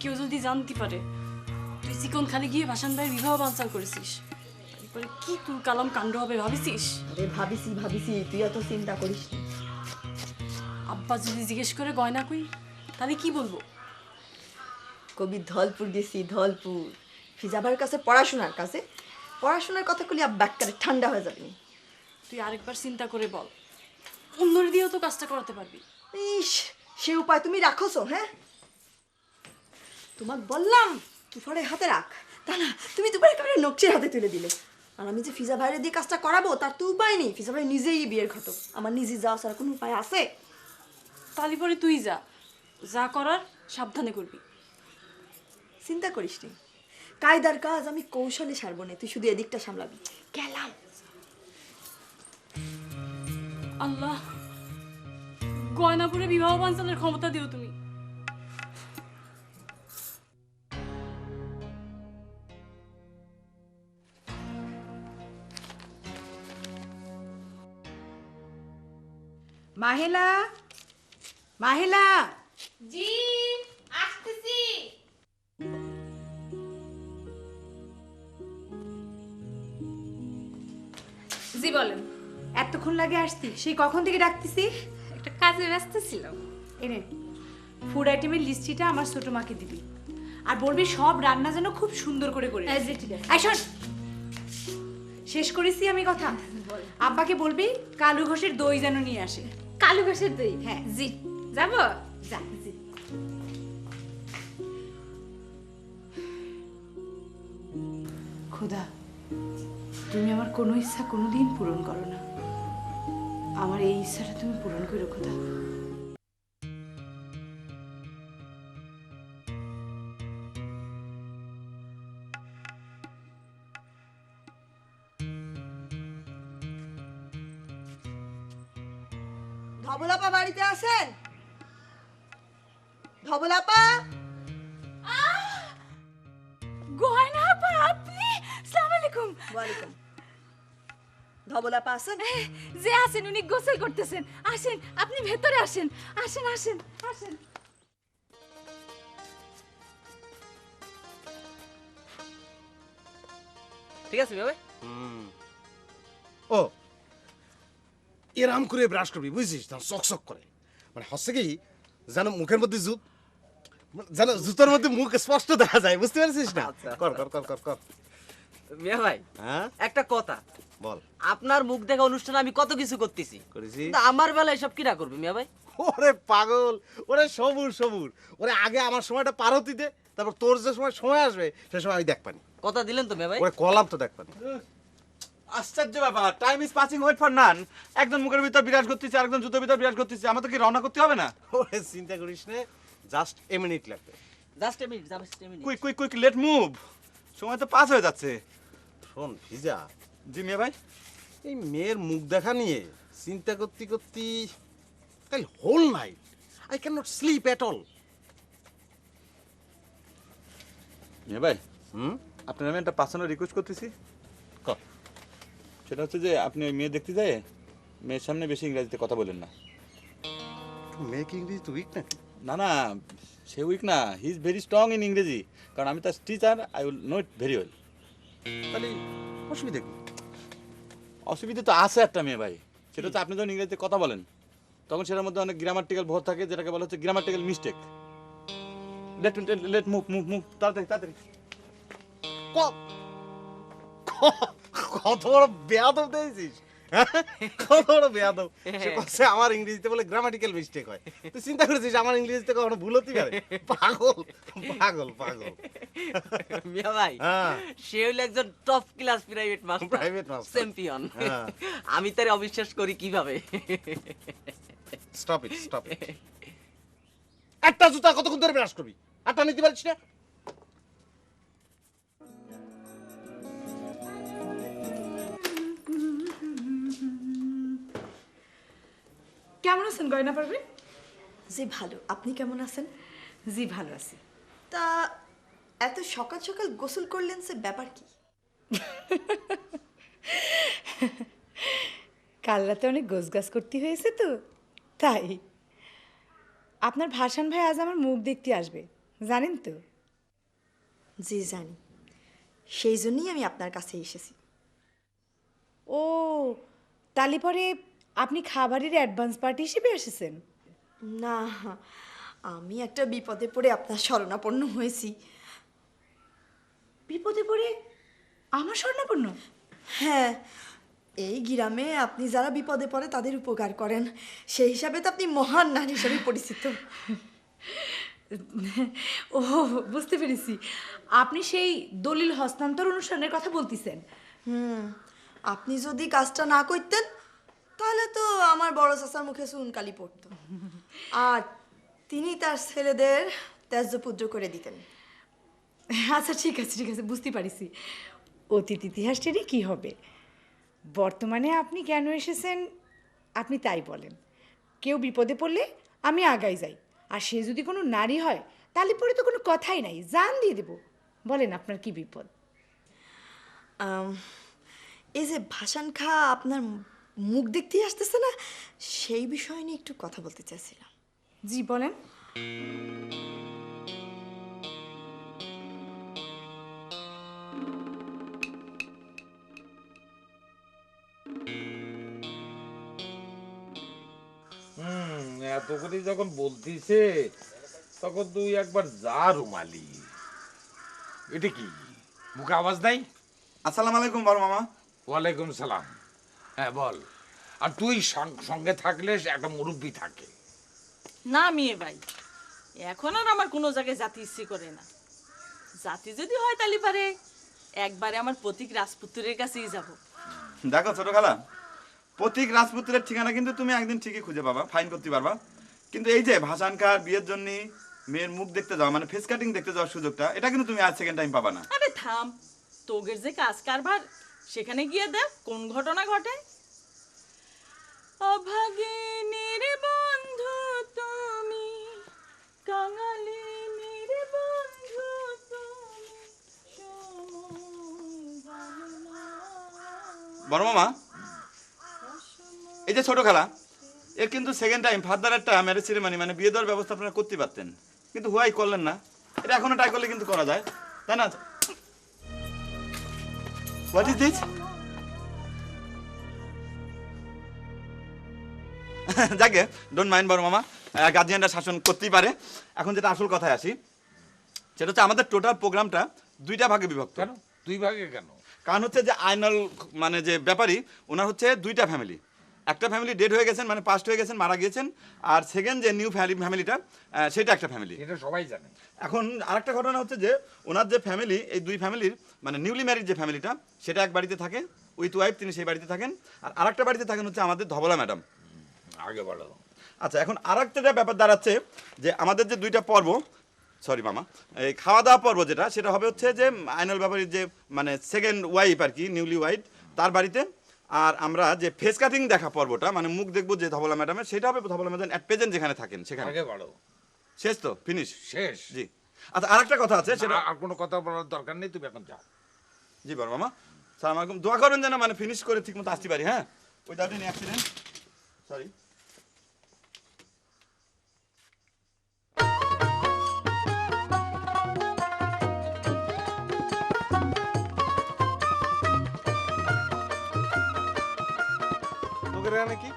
কেউ যদি জানতে পারে তুই চিকন খালি গিয়ে ভাসান ভাইয়ের বিবাহ বানচাল করেছিস, তারপরে কি তুল কালাম কাণ্ড হবে ভাবিছিস? আরে ভাবিছি, তুই এত চিন্তা করিস না। আব্বা যদি জিজ্ঞেস করে গয়না কই, তাহলে কি বলবো? কবি ধলপুর গেছি, ধলপুর ফিজাবার কাছে পড়াশোনার কথা কলি আব্বা একবারে ঠান্ডা হয়ে যাবি। তুই আরেকবার চিন্তা করে বল, অন্যর দিয়েও তো কাজটা করাতে পারবি। ইস, সে উপায় তুমি রাখোছো? হ্যাঁ, তোমাকে বললাম তুফারে হাতে রাখ, তা না তুমি দুবার একেবারে নকশির হাতে তুলে দিলে। আর আমি যে ফিজা ভাইরে দিয়ে কাজটা করাবো তার তো উপায় নেই। ফিজা ভাই নিজেই বিয়ের ঘটক, আমার নিজে যাওয়া ছাড়া কোনো উপায় আছে? তাহলে পরে তুই যা, যা করার সাবধানে করবি। চিন্তা করিস নি, কায়দার কাজ আমি কৌশলে সারবো না, তুই শুধু এদিকটা সামলাবি। গেলাম। আল্লাহ, গয়নাপুরে বিবাহ বানচালের ক্ষমতা দিও তুমি। মাহেলা, মাহেলা। জি, আসতেছি। জি বলেন। এতক্ষণ লাগে আসতি? সেই কখন থেকে ডাকতেছি। একটা কাজে ব্যস্ত ছিলাম। এনে ফুড আইটেমের লিস্টিটা আমার ছোট মাকে দিবি, আর বলবি সব রান্না যেন খুব সুন্দর করে করে। জি ঠিক আছে। এই শোন, শেষ করেছি আমি কথা। আব্বাকে বলবি কালু ঘোষের দই যেন নিয়ে আসে। কালু ঘোষের দই? হ্যাঁ। জি, যাবো। যা। জি। খোদা, তুমি আমার কোনো ইচ্ছা কোনোদিন পূরণ করো না, আমার এই ইচ্ছাটা তুমি পূরণ করো খোদা। ধবলাপা বাড়িতে আছেন? ধবলাপা? গয়না আপা, আপনি? আসসালামু আলাইকুম। ওয়ালাইকুম। ধবলাপা আছেন? যে আছেন, উনি গোসল করতেছেন। আসেন, আপনি ভেতরে আসেন। আসেন আসেন আসেন। ঠিক আছে ভাই। ও এরাম করে ব্রাশ করবি বুঝছিস, চকচক করে, মানে হচ্ছে কি যেন মুখের মধ্যে যেন জুতোর মধ্যে মুখ স্পষ্ট দেখা যায়, বুঝতে পারছিস না? কর কর কর কর কর। মিয়া ভাই, হ্যাঁ একটা কথা বল। আপনার মুখ দেখা অনুষ্ঠানে আমি কত কিছু করতেছি, করেছি? কিন্তু আমার বেলায় সব কিরা করবে মিয়া ভাই? ওরে পাগল, ওরে সবুর সবুর, ওরে আগে আমার সময়টা পার হতে দে, তারপর তোর যে সময় আসবে সে সময় আমি দেখ পানি। কথা দিলেন তো মিয়া ভাই? ওরে কলাম তো দেখ পানি। আশ্চর্য ব্যাপার, time is passing, wait for none. একজন মুখের ভিতর বিরাজ করতেছে, আরেকজন জুতোর ভিতর বিরাজ করতেছে, আমাদের কি রওনা করতে হবে না? ওরে চিন্তা করিস না, জাস্ট এ মিনিট লাগবে। Just a minute, just a minute. Quick quick quick, let move, সময় তো পাস হয়ে যাচ্ছে। শোন ভিজা, জি মিয়া ভাই। এই মেয়ের মুখ দেখা নিয়ে চিন্তা করতে করতে কাল whole night I can not sleep at all. মিয়া ভাই, হুম, আপনার আমি একটা পার্সোনাল রিকোয়েস্ট করতেছি। কর। সেটা হচ্ছে যে আপনি ওই মেয়ে দেখতে যায় মেয়ের সামনে বেশি ইংরেজিতে কথা বলেন না। মেয়ে কি ইংরেজি তো উইক নাকি? না না, সে উইক না, he is very strong in ইংরেজি, কারণ আমি তার teacher, I will know it very well. তাহলে অসুবিধা কি? অসুবিধা তো আছে একটা মেয়ে ভাই, সেটা হচ্ছে আপনি যখন ইংরেজিতে কথা বলেন তখন সেটার মধ্যে অনেক গ্রামাটিক্যাল ভর থাকে, যেটাকে বলা হচ্ছে grammatical mistake. Let move move move, তাড়াতাড়ি তাড়াতাড়ি। কত বড় বেয়াদব দিয়েছিস, কত বড় বেয়াদব। সে কথা আমার ইংরেজিতে বলে গ্রামাটিক্যাল মিস্টেক হয়, তুই চিন্তা করেছিস আমার ইংরেজিতে কখনো ভুল হতে পারে? পাগল পাগল পাগল। মিয়া ভাই, হ্যাঁ। সে হইলো একজন top class private master, Private master। Champion. হ্যাঁ। আমি তারে অবিশ্বাস করি কিভাবে? Stop it, stop it. একটা জুতা কতক্ষণ ধরে ব্রাশ করবি? আটা নিতে পারছিস না? কেমন আছেন গয়না পারবে? জি ভালো, আপনি কেমন আছেন? জি ভালো আছি। তা এত সকাল সকাল গোসল করলেন, সে ব্যাপার কি? কাল রাতে অনেক গোছগাছ করতে হয়েছে তো তাই। আপনার ভাসান ভাই আজ আমার মুখ দেখতে আসবে, জানেন তো? জি জানি, সেই জন্যই আমি আপনার কাছে এসেছি। ও তালি পরে আপনি খাবারের অ্যাডভান্স পার্টি হিসেবে এসেছেন? না, আমি একটা বিপদে পড়ে আপনার শরণাপন্ন হয়েছি। বিপদে পড়ে আমার স্বর্ণাপন্ন? হ্যাঁ, এই গ্রামে আপনি যারা বিপদে পড়ে তাদের উপকার করেন, সেই হিসাবে তো আপনি মহান নারী হিসেবে পরিচিত। ও বুঝতে পেরেছি, আপনি সেই দলিল হস্তান্তর অনুষ্ঠানের কথা বলতেছেন। আপনি যদি কাজটা না করতেন তাহলে তো আমার বড় চাচার মুখে চুনকালি পড়তো, আর তিনি তার ছেলেদের ত্যায্যপুত্র করে দিতেন। আচ্ছা ঠিক আছে বুঝতে পারিছি। অতীত ইতিহাসটারই কি হবে, বর্তমানে আপনি কেন এসেছেন আপনি তাই বলেন। কেউ বিপদে পড়লে আমি আগাই যাই, আর সে যদি কোনো নারী হয় তাহলে পরে তো কোনো কথাই নাই, জান দিয়ে দেব। বলেন আপনার কি বিপদ? এই যে ভাসান খা আপনার মুখ দেখতেই আসতেছে না, সেই বিষয় নিয়ে একটু কথা বলতে চাইছিলাম। জি বলেন। এত করে যখন বলতিছে তখন তুই একবার যা রুমালি। এটা কি মুখে আওয়াজ নাই? আসসালামু আলাইকুম বড় মামা। ওয়ালাইকুম সালাম। হ্যাঁ বল। আর তুই সঙ্গে থাকলে একটা মুরব্বী থাকে। না মেয়ে ভাই, এখন আর আমার কোনো জায়গায় জাতি ইচ্ছে করে না। জাতি যদি হয় তাহলে পারে একবারে আমার প্রতীক রাজপুত্রের কাছেই যাব। দেখো ছোট খালা, প্রতীক রাজপুত্রের ঠিকানা কিন্তু তুমি একদিন ঠিকই খুঁজে পাবা, ফাইন করতে পারবা। কিন্তু এই যে ভাসান খার বিয়ের জন্য মেয়ের মুখ দেখতে যাওয়া, মানে ফেস কাটিং দেখতে যাওয়ার সুযোগটা, এটা কিন্তু তুমি আজ সেকেন্ড টাইম পাবা না। আরে থাম, তোগের যে কাজ কারবার সেখানে গিয়ে দেখ কোন ঘটনা ঘটে। অভাগিনীর বন্ধু তুমি, কাঙালিনীর বন্ধু তুমি, বড় মামা, এই যে ছোট খালা, এর কিন্তু সেকেন্ড টাইম ফার্দার একটা ম্যারেজ সেরেমনি মানে বিয়ে দেওয়ার ব্যবস্থা আপনারা করতে পারতেন, কিন্তু হুয়াই করলেন না। এটা এখনো ট্রাই করলে কিন্তু করা যায়, তাই না? What is this? যাকে ডোন্ট মাইন্ড বড় মামা, গার্জিয়ানরা শাসন করতেই পারে। এখন যেটা আসল কথায় আসি, সেটা হচ্ছে আমাদের টোটাল প্রোগ্রামটা দুইটা ভাগে বিভক্ত। কেন দুই ভাগে কেন? কারণ হচ্ছে যে আইনাল মানে যে ব্যাপারী, ওনার হচ্ছে দুইটা ফ্যামিলি। একটা ফ্যামিলি ডেড হয়ে গেছেন, মানে পাস্ট হয়ে গেছেন, মারা গিয়েছেন। আর সেকেন্ড যে নিউ ফ্যামিলিটা, সেটা একটা ফ্যামিলি। এটা সবাই জানে। এখন আরেকটা ঘটনা হচ্ছে যে ওনার যে ফ্যামিলি, এই দুই ফ্যামিলির মানে নিউলি ম্যারিড যে ফ্যামিলিটা, সেটা এক বাড়িতে থাকে উইথ ওয়াইফ, তিনি সেই বাড়িতে থাকেন। আর আরেকটা বাড়িতে থাকেন হচ্ছে আমাদের ধবলা ম্যাডাম। আগে বলো। আচ্ছা, এখন আরেকটা ব্যাপার দাঁড়াচ্ছে যে আমাদের যে দুইটা পর্ব, সরি মামা, এই খাওয়া দাওয়া পর্ব যেটা, সেটা হবে হচ্ছে যে আইনাল ব্যাপারীর যে মানে সেকেন্ড ওয়াইফ আর কি, নিউলি ওয়াইফ, তার বাড়িতে। আর আমরা যে ফেস কাটিং দেখা পর্বটা, মানে মুখ দেখবো যে ধবলা ম্যাডামের, সেটা হবে ধবলা ম্যাডাম অ্যাট প্রেজেন্ট যেখানে থাকেন সেখানে। আগে বলো। শেষ তো, ফিনিশ শেষ? জি। আচ্ছা, আরেকটা কথা আছে, সেটা আর কোনো কথা বলার দরকার নেই, তুমি এখন যাও। জি বড় মামা, সালাম আলাইকুম। দোয়া করেন যেন মানে ফিনিশ করে ঠিক মতো আসতে পারি। হ্যাঁ, উইদাউট এনি অ্যাক্সিডেন্ট। সরি। কি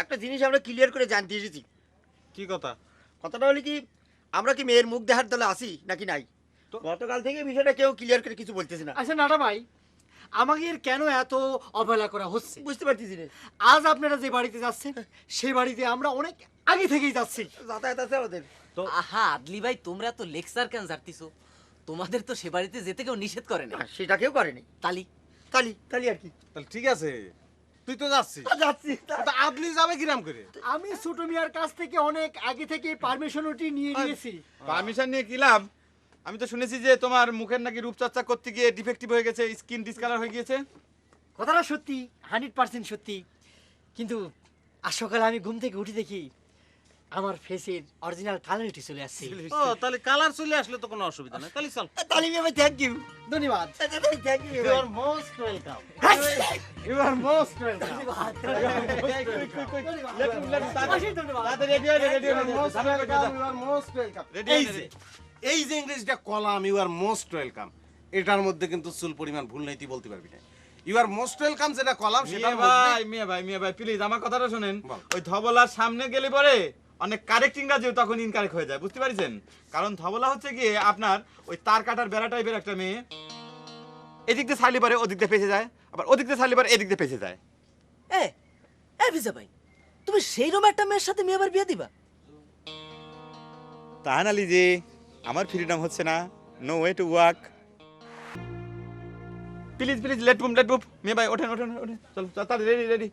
একটা জিনিস আমরা ক্লিয়ার করে জানতে এসেছি। কি কথা? কথাটা হলো কি, আমরা কি মেয়ের মুখ দেখার দলে আসি নাকি নাই? গতকাল থেকে বিষয়টা কেউ ক্লিয়ার করে কিছু বলতেছে না। আচ্ছা নাটা ভাই, আমাকে কেন এত অবহেলা করা হচ্ছে বুঝতে পারতেছি না। আজ আপনারা যে বাড়িতে যাচ্ছেন সেই বাড়িতে আমরা অনেক আগে থেকেই যাচ্ছি, যাতায়াত আছে আমাদের। তো আহা আদলি ভাই, তোমরা তো লেকচার কেন ঝাড়তিছো? তোমাদের তো সে বাড়িতে যেতে কেউ নিষেধ করে না। সেটা কেউ করেনি। তালি তালি তালি আর কি। তাহলে ঠিক আছে, তুই তো যাচ্ছিস। যাচ্ছি। তা আদলি যাবে কিরাম করে? আমি ছোট মিয়ার কাছ থেকে অনেক আগে থেকে পারমিশন নিয়ে নিয়েছি। পারমিশন নিয়ে কি লাভ? আমি তো শুনেছি যে তোমার মুখের নাকি রূপচর্চা করতে গিয়ে ডিফেক্টিভ হয়ে গেছে, স্কিন ডিসকালার হয়ে গিয়েছে। কথাটা সত্যি, 100% সত্যি। কিন্তু আজ সকালে আমি ঘুম থেকে উঠে দেখি আমার ফেসের অরিজিনাল কালার উঠে চলে আসছে। ও, তাহলে কালার চলে আসলে তো কোনো অসুবিধা নাই। তাহলে চল। তালি ভাই, থ্যাংক ইউ। ধন্যবাদ। Thank you. You are most welcome. You are most welcome. Ready most welcome. Ready এই যে এই যে ইংরেজিটা কলাম ইউ আর মোস্ট ওয়েলকাম, এটার মধ্যে কিন্তু চুল পরিমাণ ভুল নেই তুই বলতে পারবি না। ইউ আর মোস্ট ওয়েলকাম যেটা কলাম সেটা মিয়া ভাই প্লিজ আমার কথাটা শোনেন। ওই ধবলার সামনে গেলে পরে অনেক কারেক্ট ইংরাজি তখন ইনকারেক্ট হয়ে যায়, বুঝতে পারছেন? কারণ ধবলা হচ্ছে গিয়ে আপনার ওই তার কাটার বেড়া টাইপের একটা মেয়ে, এদিক দিয়ে ছাড়লে পারে ওদিক দিয়ে পেঁচে যায়, আবার ওদিক দিয়ে ছাড়লে পারে এদিক দিয়ে পেঁচে যায়। এ ভিজা ভাই, তুমি সেই রকম একটা মেয়ের সাথে মেয়ে আবার বিয়ে দিবা? তা না লিজি, আমার ফ্রিডম হচ্ছে না, no way to walk. Please let move, মেয়ে ভাই ওঠেন, চলো তাড়াতাড়ি রেডি।